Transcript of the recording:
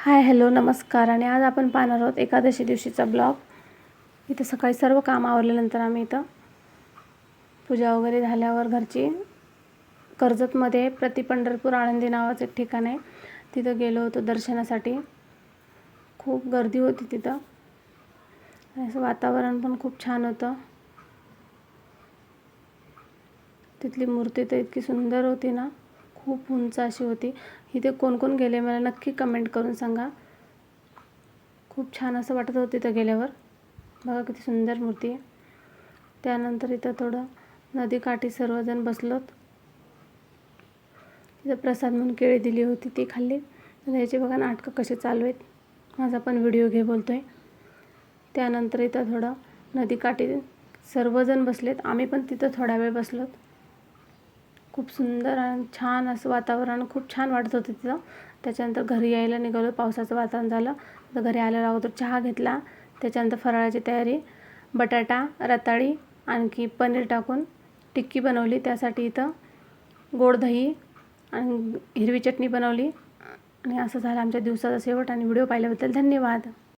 Hi hello नमस्कार. आणि आज आपण पाहणार आहोत एकादशी दिवशीचा ब्लॉग. इथं सकाळी सर्व काम आवरल्यानंतर आम्ही इथं पूजा वगैरे झाल्यावर घरची कर्जतमध्ये पंढरपूर आळंदी नावाचं एक ठिकाण आहे, तिथं गेलो होतो दर्शनासाठी. खूप गर्दी होती तिथं आणि असं वातावरण पण खूप छान होतं. तिथली मूर्ती तर इतकी सुंदर होती ना, खूप उंच अशी होती. इथे कोण कोण गेले मला नक्की कमेंट करून सांगा. खूप छान असं वाटत होतं तिथं गेल्यावर. बघा किती सुंदर मूर्ती आहे. त्यानंतर इथं थोडं नदीकाठी सर्वजण बसलोत. तिथं प्रसाद म्हणून केळी दिली होती, ती खाल्ली. याचे बघा नाटकं कसे चालू आहेत. माझा पण व्हिडिओ घे बोलतोय. त्यानंतर इथं थोडं नदीकाठी सर्वजण बसलेत, आम्ही पण तिथं थोडा वेळ बसलोत. खूप सुंदर आणि छान असं वातावरण, खूप छान वाटत होतं तिथं. त्याच्यानंतर घरी यायला निघालो. पावसाचं वातावरण झालं तर घरी आल्यावर अगोदर चहा घेतला. त्याच्यानंतर फराळाची तयारी, बटाटा, रताळी आणखी पनीर टाकून टिक्की बनवली. त्यासाठी इथं गोड दही आणि हिरवी चटणी बनवली. आणि असं झालं आमच्या दिवसाचा शेवट. आणि व्हिडिओ पाहिल्याबद्दल धन्यवाद.